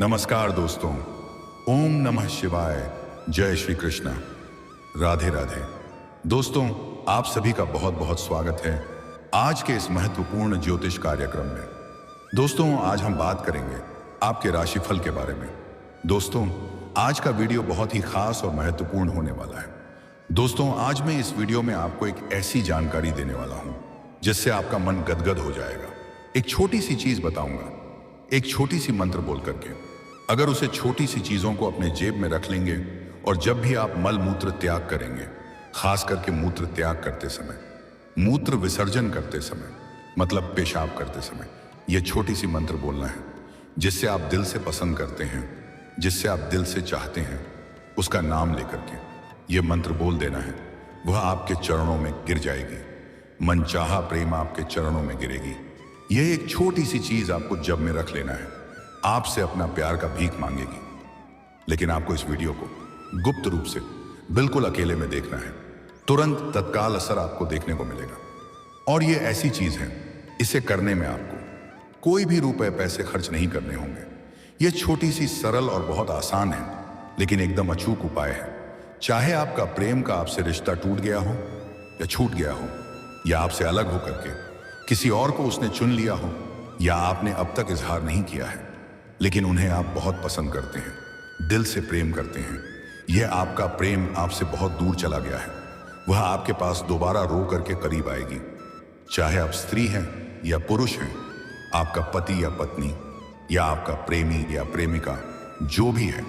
नमस्कार दोस्तों। ओम नमः शिवाय। जय श्री कृष्णा। राधे राधे। दोस्तों, आप सभी का बहुत बहुत स्वागत है आज के इस महत्वपूर्ण ज्योतिष कार्यक्रम में। दोस्तों, आज हम बात करेंगे आपके राशिफल के बारे में। दोस्तों, आज का वीडियो बहुत ही खास और महत्वपूर्ण होने वाला है। दोस्तों, आज मैं इस वीडियो में आपको एक ऐसी जानकारी देने वाला हूं जिससे आपका मन गदगद हो जाएगा। एक छोटी सी चीज बताऊंगा, एक छोटी सी मंत्र बोल करके। अगर उसे छोटी सी चीजों को अपने जेब में रख लेंगे और जब भी आप मल मूत्र त्याग करेंगे, खास करके मूत्र त्याग करते समय, मूत्र विसर्जन करते समय, मतलब पेशाब करते समय, यह छोटी सी मंत्र बोलना है जिससे आप दिल से पसंद करते हैं, जिससे आप दिल से चाहते हैं, उसका नाम लेकर के यह मंत्र बोल देना है। वह आपके चरणों में गिर जाएगी। मनचाहा प्रेम आपके चरणों में गिरेगी। यह एक छोटी सी चीज आपको जब में रख लेना है। आपसे अपना प्यार का भीख मांगेगी। लेकिन आपको इस वीडियो को गुप्त रूप से बिल्कुल अकेले में देखना है। तुरंत तत्काल असर आपको देखने को मिलेगा। और ये ऐसी चीज है, इसे करने में आपको कोई भी रुपए पैसे खर्च नहीं करने होंगे। ये छोटी सी सरल और बहुत आसान है, लेकिन एकदम अचूक उपाय है। चाहे आपका प्रेम का आपसे रिश्ता टूट गया हो या छूट गया हो, या आपसे अलग होकर के किसी और को उसने चुन लिया हो, या आपने अब तक इजहार नहीं किया है लेकिन उन्हें आप बहुत पसंद करते हैं, दिल से प्रेम करते हैं, यह आपका प्रेम आपसे बहुत दूर चला गया है, वह आपके पास दोबारा रो करके करीब आएगी। चाहे आप स्त्री हैं या पुरुष हैं, आपका पति या पत्नी, या आपका प्रेमी या प्रेमिका, जो भी है,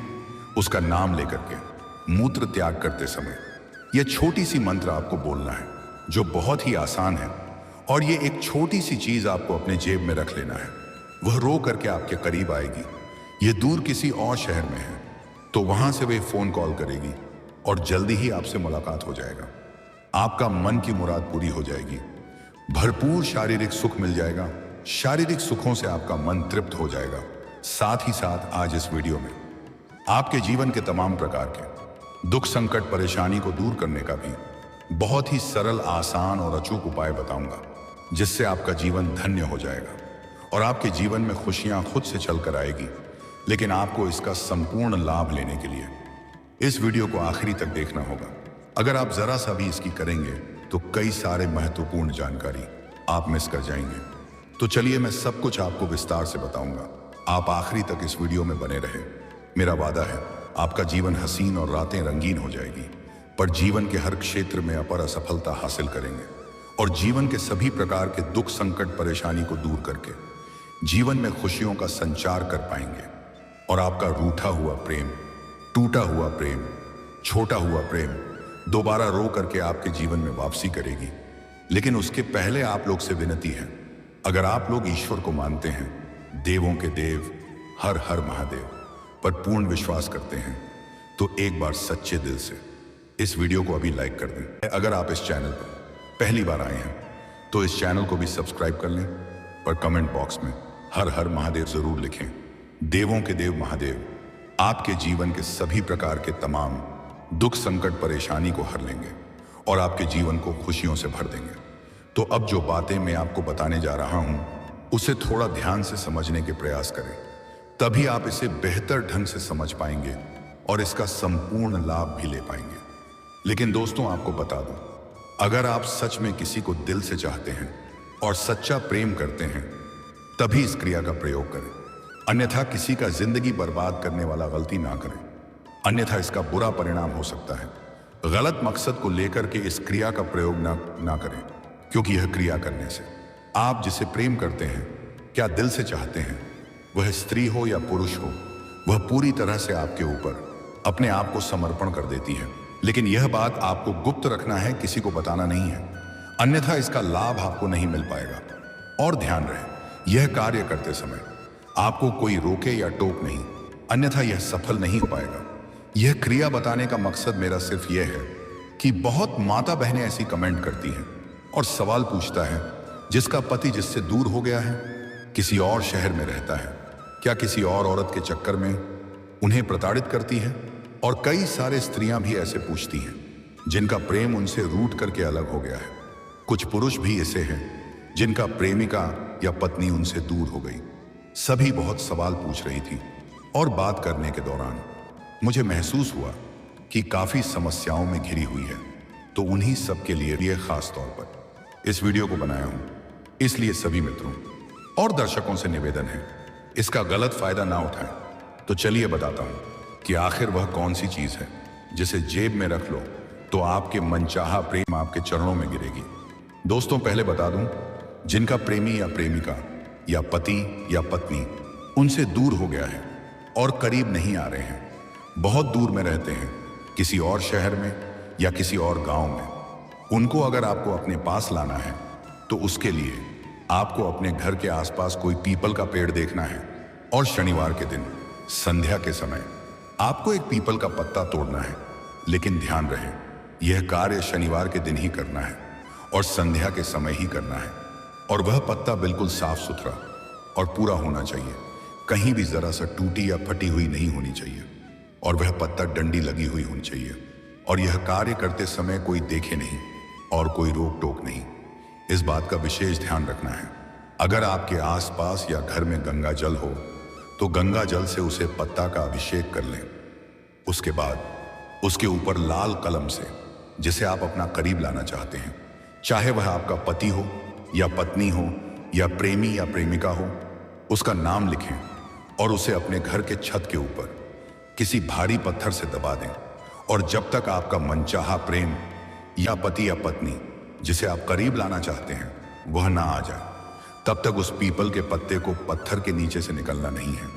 उसका नाम लेकर के मूत्र त्याग करते समय यह छोटी सी मंत्र आपको बोलना है, जो बहुत ही आसान है। और ये एक छोटी सी चीज आपको अपने जेब में रख लेना है। वह रो करके आपके करीब आएगी। ये दूर किसी और शहर में है तो वहां से वे फोन कॉल करेगी और जल्दी ही आपसे मुलाकात हो जाएगा। आपका मन की मुराद पूरी हो जाएगी। भरपूर शारीरिक सुख मिल जाएगा। शारीरिक सुखों से आपका मन तृप्त हो जाएगा। साथ ही साथ आज इस वीडियो में आपके जीवन के तमाम प्रकार के दुख, संकट, परेशानी को दूर करने का भी बहुत ही सरल, आसान और अचूक उपाय बताऊंगा, जिससे आपका जीवन धन्य हो जाएगा और आपके जीवन में खुशियां खुद से चलकर आएगी। लेकिन आपको इसका संपूर्ण लाभ लेने के लिए इस वीडियो को आखिरी तक देखना होगा। अगर आप जरा सा भी इसकी करेंगे तो कई सारे महत्वपूर्ण जानकारी आप मिस कर जाएंगे। तो चलिए, मैं सब कुछ आपको विस्तार से बताऊंगा। आप आखिरी तक इस वीडियो में बने रहे। मेरा वादा है, आपका जीवन हसीन और रातें रंगीन हो जाएगी, पर जीवन के हर क्षेत्र में अपर असफलता हासिल करेंगे और जीवन के सभी प्रकार के दुख, संकट, परेशानी को दूर करके जीवन में खुशियों का संचार कर पाएंगे। और आपका रूठा हुआ प्रेम, टूटा हुआ प्रेम, छोटा हुआ प्रेम दोबारा रो करके आपके जीवन में वापसी करेगी। लेकिन उसके पहले आप लोग से विनती है, अगर आप लोग ईश्वर को मानते हैं, देवों के देव, हर हर महादेव पर पूर्ण विश्वास करते हैं, तो एक बार सच्चे दिल से इस वीडियो को अभी लाइक कर दें। अगर आप इस चैनल पर पहली बार आए हैं तो इस चैनल को भी सब्सक्राइब कर लें और कमेंट बॉक्स में हर हर महादेव जरूर लिखें। देवों के देव महादेव आपके जीवन के सभी प्रकार के तमाम दुख, संकट, परेशानी को हर लेंगे और आपके जीवन को खुशियों से भर देंगे। तो अब जो बातें मैं आपको बताने जा रहा हूं, उसे थोड़ा ध्यान से समझने के प्रयास करें, तभी आप इसे बेहतर ढंग से समझ पाएंगे और इसका संपूर्ण लाभ भी ले पाएंगे। लेकिन दोस्तों, आपको बता दूं, अगर आप सच में किसी को दिल से चाहते हैं और सच्चा प्रेम करते हैं, तभी इस क्रिया का प्रयोग करें। अन्यथा किसी का जिंदगी बर्बाद करने वाला गलती ना करें, अन्यथा इसका बुरा परिणाम हो सकता है। गलत मकसद को लेकर के इस क्रिया का प्रयोग ना करें, क्योंकि यह क्रिया करने से आप जिसे प्रेम करते हैं, क्या दिल से चाहते हैं, वह स्त्री हो या पुरुष हो, वह पूरी तरह से आपके ऊपर अपने आप को समर्पण कर देती है। लेकिन यह बात आपको गुप्त रखना है, किसी को बताना नहीं है, अन्यथा इसका लाभ आपको नहीं मिल पाएगा। और ध्यान रहे, यह कार्य करते समय आपको कोई रोके या टोक नहीं, अन्यथा यह सफल नहीं हो पाएगा। यह क्रिया बताने का मकसद मेरा सिर्फ यह है कि बहुत माता बहनें ऐसी कमेंट करती हैं और सवाल पूछता है, जिसका पति जिससे दूर हो गया है, किसी और शहर में रहता है, क्या किसी और औरत के चक्कर में उन्हें प्रताड़ित करती है? और कई सारे स्त्रियां भी ऐसे पूछती हैं जिनका प्रेम उनसे रूठ करके अलग हो गया है। कुछ पुरुष भी ऐसे हैं जिनका प्रेमिका या पत्नी उनसे दूर हो गई। सभी बहुत सवाल पूछ रही थी। और बात करने के दौरान मुझे महसूस हुआ कि काफ़ी समस्याओं में घिरी हुई है। तो उन्हीं सब के लिए खास तौर पर इस वीडियो को बनाया हूं। इसलिए सभी मित्रों और दर्शकों से निवेदन है, इसका गलत फायदा ना उठाएं। तो चलिए बताता हूं कि आखिर वह कौन सी चीज है जिसे जेब में रख लो तो आपके मनचाहा प्रेम आपके चरणों में गिरेगी। दोस्तों, पहले बता दूं, जिनका प्रेमी या प्रेमिका या पति या पत्नी उनसे दूर हो गया है और करीब नहीं आ रहे हैं, बहुत दूर में रहते हैं, किसी और शहर में या किसी और गांव में, उनको अगर आपको अपने पास लाना है तो उसके लिए आपको अपने घर के आसपास कोई पीपल का पेड़ देखना है और शनिवार के दिन संध्या के समय आपको एक पीपल का पत्ता तोड़ना है। लेकिन ध्यान रहे, यह कार्य शनिवार के दिन ही करना है और संध्या के समय ही करना है। और वह पत्ता बिल्कुल साफ सुथरा और पूरा होना चाहिए, कहीं भी जरा सा टूटी या फटी हुई नहीं होनी चाहिए। और वह पत्ता डंडी लगी हुई होनी चाहिए। और यह कार्य करते समय कोई देखे नहीं और कोई रोक टोक नहीं। इस बात का विशेष ध्यान रखना है। अगर आपके आसपास या घर में गंगा जल हो तो गंगा जल से उसे पत्ता का अभिषेक कर लें। उसके बाद उसके ऊपर लाल कलम से, जिसे आप अपना करीब लाना चाहते हैं, चाहे वह आपका पति हो या पत्नी हो या प्रेमी या प्रेमिका हो, उसका नाम लिखें और उसे अपने घर के छत के ऊपर किसी भारी पत्थर से दबा दें। और जब तक आपका मनचाहा प्रेम या पति या पत्नी जिसे आप करीब लाना चाहते हैं वह ना आ जाए, तब तक उस पीपल के पत्ते को पत्थर के नीचे से निकलना नहीं है।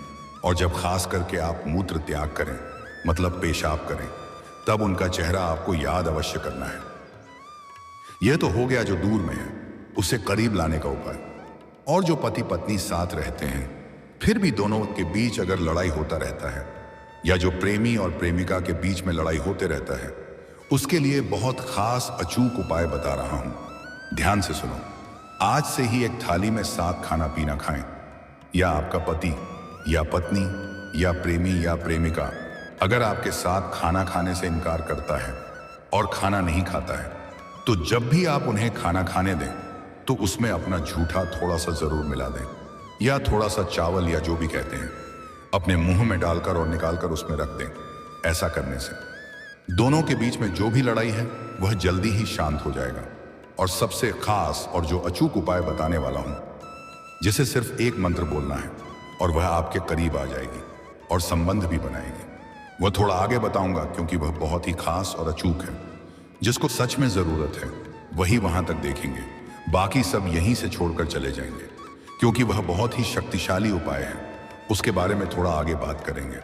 और जब खास करके आप मूत्र त्याग करें, मतलब पेशाब करें, तब उनका चेहरा आपको याद अवश्य करना है। यह तो हो गया जो दूर में है, उसे करीब लाने का उपाय। और जो पति पत्नी साथ रहते हैं फिर भी दोनों के बीच अगर लड़ाई होता रहता है, या जो प्रेमी और प्रेमिका के बीच में लड़ाई होते रहता है, उसके लिए बहुत खास अचूक उपाय बता रहा हूं। ध्यान से सुनो। आज से ही एक थाली में साथ खाना पीना खाएं। या आपका पति या पत्नी या प्रेमी या प्रेमिका अगर आपके साथ खाना खाने से इनकार करता है और खाना नहीं खाता है, तो जब भी आप उन्हें खाना खाने दें तो उसमें अपना झूठा थोड़ा सा जरूर मिला दें, या थोड़ा सा चावल या जो भी कहते हैं अपने मुंह में डालकर और निकालकर उसमें रख दें। ऐसा करने से दोनों के बीच में जो भी लड़ाई है वह जल्दी ही शांत हो जाएगा। और सबसे खास और जो अचूक उपाय बताने वाला हूं, जिसे सिर्फ एक मंत्र बोलना है और वह आपके करीब आ जाएगी और संबंध भी बनाएगी। वह थोड़ा आगे बताऊंगा क्योंकि वह बहुत ही खास और अचूक है। जिसको सच में जरूरत है वही वहां तक देखेंगे, बाकी सब यहीं से छोड़कर चले जाएंगे, क्योंकि वह बहुत ही शक्तिशाली उपाय है। उसके बारे में थोड़ा आगे बात करेंगे।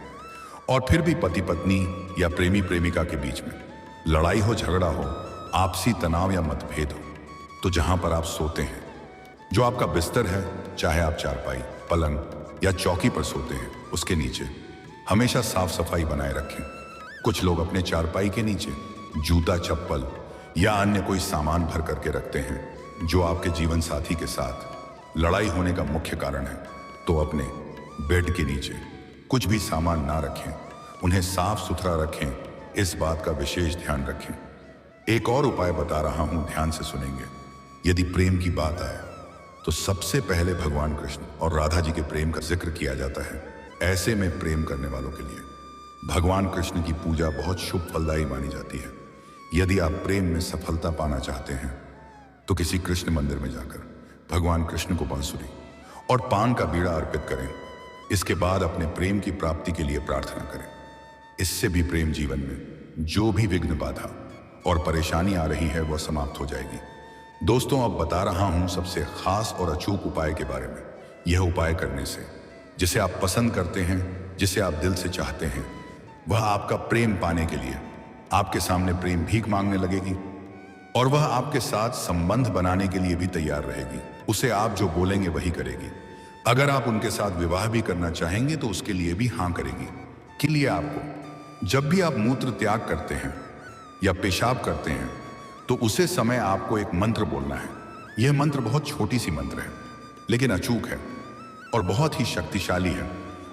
और फिर भी पति पत्नी या प्रेमी प्रेमिका के बीच में लड़ाई हो, झगड़ा हो, आपसी तनाव या मतभेद हो, तो जहां पर आप सोते हैं, जो आपका बिस्तर है, चाहे आप चारपाई, पलंग या चौकी पर सोते हैं, उसके नीचे हमेशा साफ सफाई बनाए रखें। कुछ लोग अपने चारपाई के नीचे जूता, चप्पल या अन्य कोई सामान भर करके रखते हैं जो आपके जीवन साथी के साथ लड़ाई होने का मुख्य कारण है। तो अपने बेड के नीचे कुछ भी सामान ना रखें, उन्हें साफ सुथरा रखें। इस बात का विशेष ध्यान रखें। एक और उपाय बता रहा हूं, ध्यान से सुनेंगे। यदि प्रेम की बात आए तो सबसे पहले भगवान कृष्ण और राधा जी के प्रेम का जिक्र किया जाता है। ऐसे में प्रेम करने वालों के लिए भगवान कृष्ण की पूजा बहुत शुभ फलदायी मानी जाती है। यदि आप प्रेम में सफलता पाना चाहते हैं तो किसी कृष्ण मंदिर में जाकर भगवान कृष्ण को बांसुरी और पान का बीड़ा अर्पित करें। इसके बाद अपने प्रेम की प्राप्ति के लिए प्रार्थना करें। इससे भी प्रेम जीवन में जो भी विघ्न, बाधा और परेशानी आ रही है वह समाप्त हो जाएगी। दोस्तों, अब बता रहा हूं सबसे खास और अचूक उपाय के बारे में। यह उपाय करने से जिसे आप पसंद करते हैं, जिसे आप दिल से चाहते हैं, वह आपका प्रेम पाने के लिए आपके सामने प्रेम भीख मांगने लगेगी और वह आपके साथ संबंध बनाने के लिए भी तैयार रहेगी। उसे आप जो बोलेंगे वही करेगी। अगर आप उनके साथ विवाह भी करना चाहेंगे तो उसके लिए भी हाँ करेगी। के लिए आपको जब भी आप मूत्र त्याग करते हैं या पेशाब करते हैं तो उसे समय आपको एक मंत्र बोलना है। यह मंत्र बहुत छोटी सी मंत्र है लेकिन अचूक है और बहुत ही शक्तिशाली है।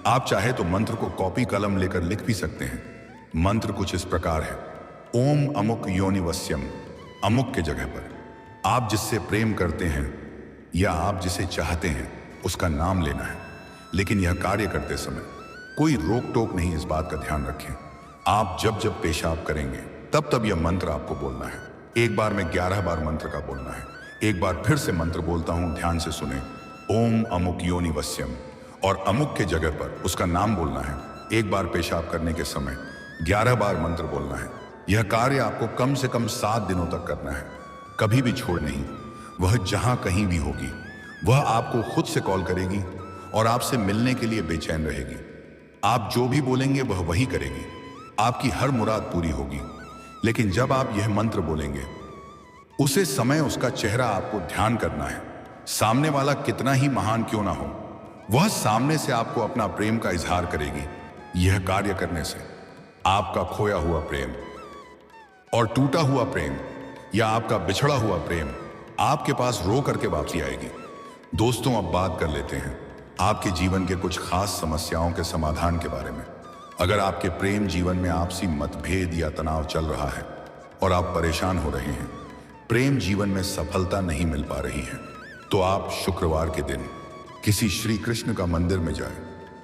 आप चाहे तो मंत्र को कॉपी कलम लेकर लिख भी सकते हैं। मंत्र कुछ इस प्रकार है: ओम अमुक योनिवस्यम। अमुक के जगह पर आप जिससे प्रेम करते हैं या आप जिसे चाहते हैं उसका नाम लेना है। लेकिन यह कार्य करते समय कोई रोक टोक नहीं, इस बात का ध्यान रखें। आप जब जब पेशाब करेंगे तब तब यह मंत्र आपको बोलना है। एक बार में 11 बार मंत्र का बोलना है। एक बार फिर से मंत्र बोलता हूं, ध्यान से सुने। ओम अमुक योनि वस्यम, और अमुक के जगह पर उसका नाम बोलना है। एक बार पेशाब करने के समय 11 बार मंत्र बोलना है। यह कार्य आपको कम से कम 7 दिनों तक करना है, कभी भी छोड़ नहीं। वह जहां कहीं भी होगी, वह आपको खुद से कॉल करेगी और आपसे मिलने के लिए बेचैन रहेगी। आप जो भी बोलेंगे वह वही करेगी। आपकी हर मुराद पूरी होगी। लेकिन जब आप यह मंत्र बोलेंगे, उसे समय उसका चेहरा आपको ध्यान करना है। सामने वाला कितना ही महान क्यों ना हो, वह सामने से आपको अपना प्रेम का इजहार करेगी। यह कार्य करने से आपका खोया हुआ प्रेम और टूटा हुआ प्रेम या आपका बिछड़ा हुआ प्रेम आपके पास रो करके वापसी आएगी। दोस्तों, अब बात कर लेते हैं आपके जीवन के कुछ खास समस्याओं के समाधान के बारे में। अगर आपके प्रेम जीवन में आपसी मतभेद या तनाव चल रहा है और आप परेशान हो रहे हैं, प्रेम जीवन में सफलता नहीं मिल पा रही है, तो आप शुक्रवार के दिन किसी श्री कृष्ण का मंदिर में जाएं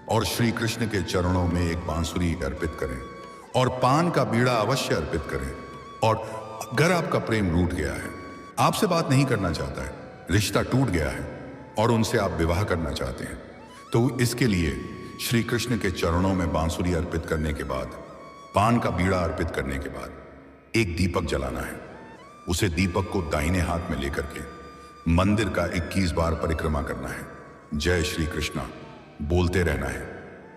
और श्री कृष्ण के चरणों में एक बांसुरी अर्पित करें और पान का बीड़ा अवश्य अर्पित करें। और अगर आपका प्रेम रूठ गया है, आपसे बात नहीं करना चाहता है, रिश्ता टूट गया है और उनसे आप विवाह करना चाहते हैं, तो इसके लिए श्री कृष्ण के चरणों में बांसुरी अर्पित करने के बाद, पान का बीड़ा अर्पित करने के बाद एक दीपक जलाना है। उसे दीपक को दाहिने हाथ में लेकर के मंदिर का 21 बार परिक्रमा करना है। जय श्री कृष्णा बोलते रहना है।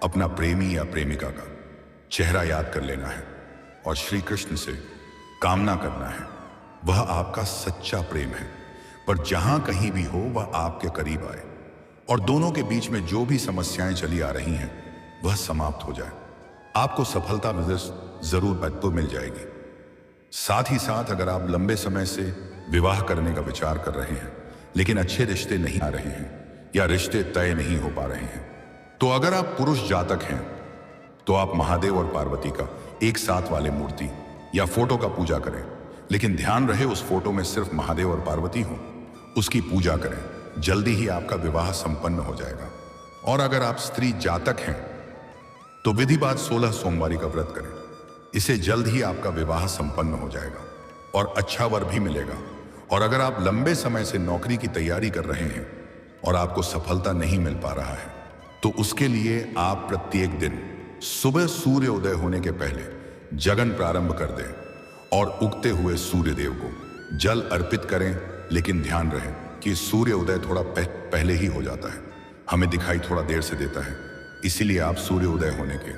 अपना प्रेमी या प्रेमिका का चेहरा याद कर लेना है और श्री कृष्ण से कामना करना है। वह आपका सच्चा प्रेम है, पर जहां कहीं भी हो वह आपके करीब आए और दोनों के बीच में जो भी समस्याएं चली आ रही हैं वह समाप्त हो जाए। आपको सफलता जरूर मिल जाएगी। साथ ही साथ अगर आप लंबे समय से विवाह करने का विचार कर रहे हैं लेकिन अच्छे रिश्ते नहीं आ रहे हैं या रिश्ते तय नहीं हो पा रहे हैं, तो अगर आप पुरुष जातक हैं तो आप महादेव और पार्वती का एक साथ वाले मूर्ति या फोटो का पूजा करें। लेकिन ध्यान रहे उस फोटो में सिर्फ महादेव और पार्वती हो, उसकी पूजा करें। जल्दी ही आपका विवाह संपन्न हो जाएगा। और अगर आप स्त्री जातक हैं तो विधिवत 16 सोमवारी का व्रत करें। इसे जल्द ही आपका विवाह संपन्न हो जाएगा और अच्छा वर भी मिलेगा। और अगर आप लंबे समय से नौकरी की तैयारी कर रहे हैं और आपको सफलता नहीं मिल पा रहा है, तो उसके लिए आप प्रत्येक दिन सुबह सूर्य उदय होने के पहले जगन प्रारंभ कर दें और उगते हुए सूर्य देव को जल अर्पित करें। लेकिन ध्यान रहे कि सूर्य उदय थोड़ा पहले ही हो जाता है, हमें दिखाई थोड़ा देर से देता है। इसीलिए आप सूर्य उदय होने के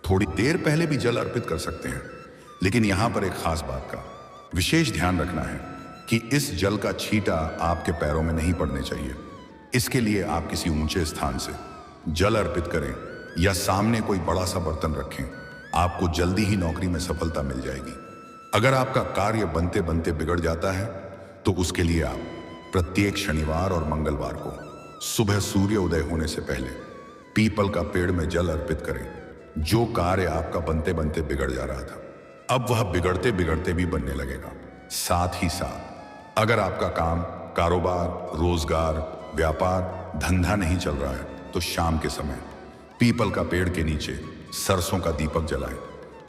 थोड़ी देर पहले भी जल अर्पित कर सकते हैं। लेकिन यहां पर एक खास बात का विशेष ध्यान रखना है कि इस जल का छींटा आपके पैरों में नहीं पड़ने चाहिए। इसके लिए आप किसी ऊंचे स्थान से जल अर्पित करें या सामने कोई बड़ा सा बर्तन रखें। आपको जल्दी ही नौकरी में सफलता मिल जाएगी। अगर आपका कार्य बनते बनते बिगड़ जाता है तो उसके लिए आप प्रत्येक शनिवार और मंगलवार को सुबह सूर्य उदय होने से पहले पीपल का पेड़ में जल अर्पित करें। जो कार्य आपका बनते बनते बिगड़ जा रहा था, अब वह बिगड़ते बिगड़ते भी बनने लगेगा। साथ ही साथ अगर आपका काम, कारोबार, रोजगार, व्यापार, धंधा नहीं चल रहा है, तो शाम के समय पीपल का पेड़ के नीचे सरसों का दीपक जलाएं।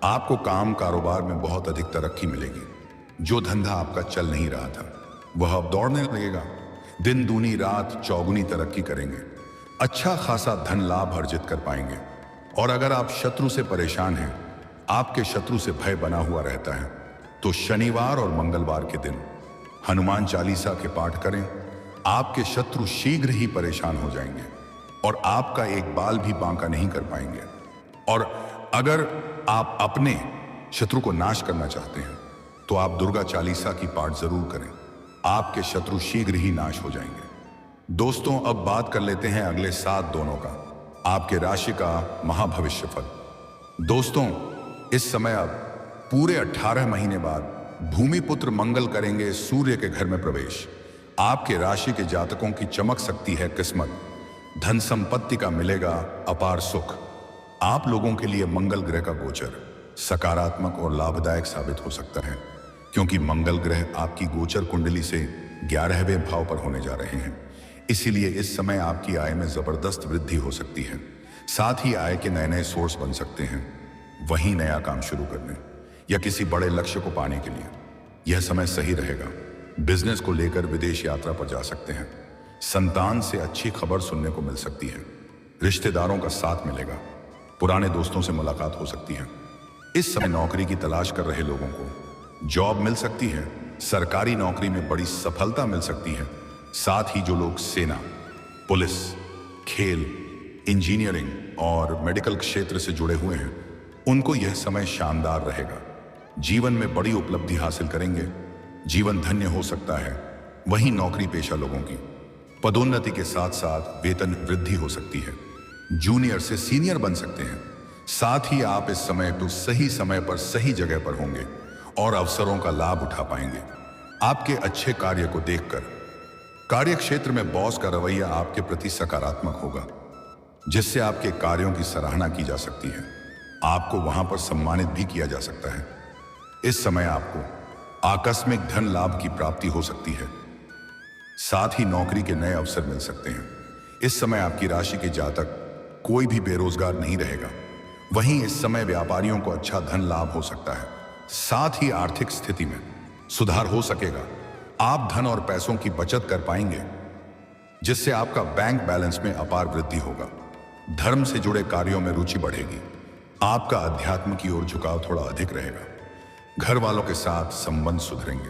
आपको काम कारोबार में बहुत अधिक तरक्की मिलेगी। जो धंधा आपका चल नहीं रहा था वह अब दौड़ने लगेगा। दिन दूनी रात चौगुनी तरक्की करेंगे। अच्छा खासा धन लाभ अर्जित कर पाएंगे। और अगर आप शत्रु से परेशान हैं, आपके शत्रु से भय बना हुआ रहता है, तो शनिवार और मंगलवार के दिन हनुमान चालीसा के पाठ करें। आपके शत्रु शीघ्र ही परेशान हो जाएंगे और आपका एक बाल भी बांका नहीं कर पाएंगे। और अगर आप अपने शत्रु को नाश करना चाहते हैं तो आप दुर्गा चालीसा की पाठ जरूर करें। आपके शत्रु शीघ्र ही नाश हो जाएंगे। दोस्तों, अब बात कर लेते हैं अगले 7 दोनों का, आपके राशि का महाभविष्यफल। दोस्तों, इस समय अब पूरे 18 महीने बाद भूमिपुत्र मंगल करेंगे सूर्य के घर में प्रवेश। आपके राशि के जातकों की चमक सकती है किस्मत। धन संपत्ति का मिलेगा अपार सुख। आप लोगों के लिए मंगल ग्रह का गोचर सकारात्मक और लाभदायक साबित हो सकता है, क्योंकि मंगल ग्रह आपकी गोचर कुंडली से 11वें भाव पर होने जा रहे हैं। इसीलिए इस समय आपकी आय में जबरदस्त वृद्धि हो सकती है। साथ ही आय के नए नए सोर्स बन सकते हैं। वहीं नया काम शुरू करने या किसी बड़े लक्ष्य को पाने के लिए यह समय सही रहेगा। बिजनेस को लेकर विदेश यात्रा पर जा सकते हैं। संतान से अच्छी खबर सुनने को मिल सकती है। रिश्तेदारों का साथ मिलेगा। पुराने दोस्तों से मुलाकात हो सकती है। इस समय नौकरी की तलाश कर रहे लोगों को जॉब मिल सकती है। सरकारी नौकरी में बड़ी सफलता मिल सकती है। साथ ही जो लोग सेना, पुलिस, खेल, इंजीनियरिंग और मेडिकल क्षेत्र से जुड़े हुए हैं, उनको यह समय शानदार रहेगा। जीवन में बड़ी उपलब्धि हासिल करेंगे। जीवन धन्य हो सकता है। वहीं नौकरी पेशा लोगों की पदोन्नति के साथ साथ वेतन वृद्धि हो सकती है। जूनियर से सीनियर बन सकते हैं। साथ ही आप इस समय तो सही समय पर सही जगह पर होंगे और अवसरों का लाभ उठा पाएंगे। आपके अच्छे कार्य को देखकर कार्य क्षेत्र में बॉस का रवैया आपके प्रति सकारात्मक होगा, जिससे आपके कार्यों की सराहना की जा सकती है। आपको वहां पर सम्मानित भी किया जा सकता है। इस समय आपको आकस्मिक धन लाभ की प्राप्ति हो सकती है। साथ ही नौकरी के नए अवसर मिल सकते हैं। इस समय आपकी राशि के जातक कोई भी बेरोजगार नहीं रहेगा। वहीं इस समय व्यापारियों को अच्छा धन लाभ हो सकता है। साथ ही आर्थिक स्थिति में सुधार हो सकेगा। आप धन और पैसों की बचत कर पाएंगे, जिससे आपका बैंक बैलेंस में अपार वृद्धि होगा। धर्म से जुड़े कार्यों में रुचि बढ़ेगी। आपका अध्यात्म की ओर झुकाव थोड़ा अधिक रहेगा। घर वालों के साथ संबंध सुधरेंगे।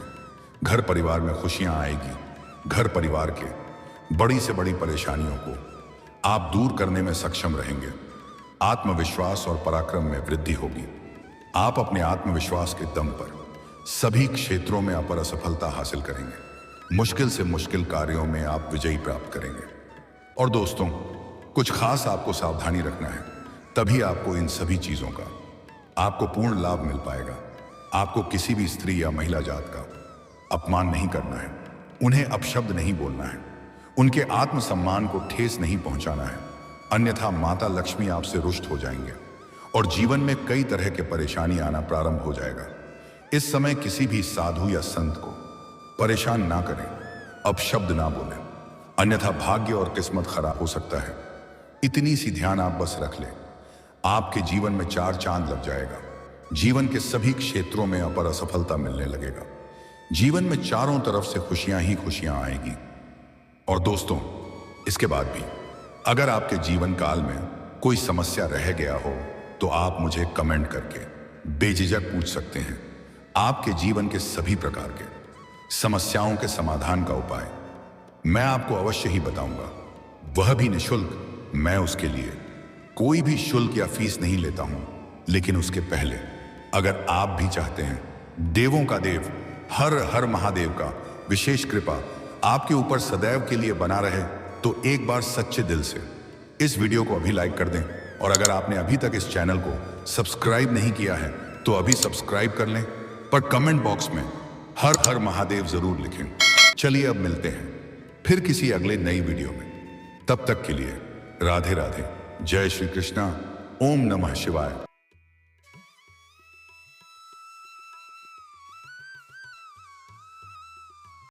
घर परिवार में खुशियां आएगी। घर परिवार के बड़ी से बड़ी परेशानियों को आप दूर करने में सक्षम रहेंगे। आत्मविश्वास और पराक्रम में वृद्धि होगी। आप अपने आत्मविश्वास के दम पर सभी क्षेत्रों में अपर सफलता हासिल करेंगे। मुश्किल से मुश्किल कार्यों में आप विजयी प्राप्त करेंगे। और दोस्तों, कुछ खास आपको सावधानी रखना है, तभी आपको इन सभी चीजों का आपको पूर्ण लाभ मिल पाएगा। आपको किसी भी स्त्री या महिला जात का अपमान नहीं करना है। उन्हें अपशब्द नहीं बोलना है। उनके आत्मसम्मान को ठेस नहीं पहुंचाना है, अन्यथा माता लक्ष्मी आपसे रुष्ट हो जाएंगे और जीवन में कई तरह के परेशानी आना प्रारंभ हो जाएगा। इस समय किसी भी साधु या संत को परेशान ना करें, अपशब्द ना बोलें, अन्यथा भाग्य और किस्मत खराब हो सकता है। इतनी सी ध्यान आप बस रख लें, आपके जीवन में 4 चांद लग जाएगा। जीवन के सभी क्षेत्रों में अपर असफलता मिलने लगेगा। जीवन में चारों तरफ से खुशियां ही खुशियां आएगी। और दोस्तों, इसके बाद भी अगर आपके जीवन काल में कोई समस्या रह गया हो तो आप मुझे कमेंट करके बेझिझक पूछ सकते हैं। आपके जीवन के सभी प्रकार के समस्याओं के समाधान का उपाय मैं आपको अवश्य ही बताऊंगा, वह भी निःशुल्क। मैं उसके लिए कोई भी शुल्क या फीस नहीं लेता हूं। लेकिन उसके पहले अगर आप भी चाहते हैं देवों का देव हर हर महादेव का विशेष कृपा आपके ऊपर सदैव के लिए बना रहे, तो एक बार सच्चे दिल से इस वीडियो को अभी लाइक कर दें। और अगर आपने अभी तक इस चैनल को सब्सक्राइब नहीं किया है तो अभी सब्सक्राइब कर लें, पर कमेंट बॉक्स में हर हर महादेव जरूर लिखें। चलिए अब मिलते हैं फिर किसी अगले नई वीडियो में। तब तक के लिए राधे राधे। जय श्री कृष्णा। ओम नमः शिवाय।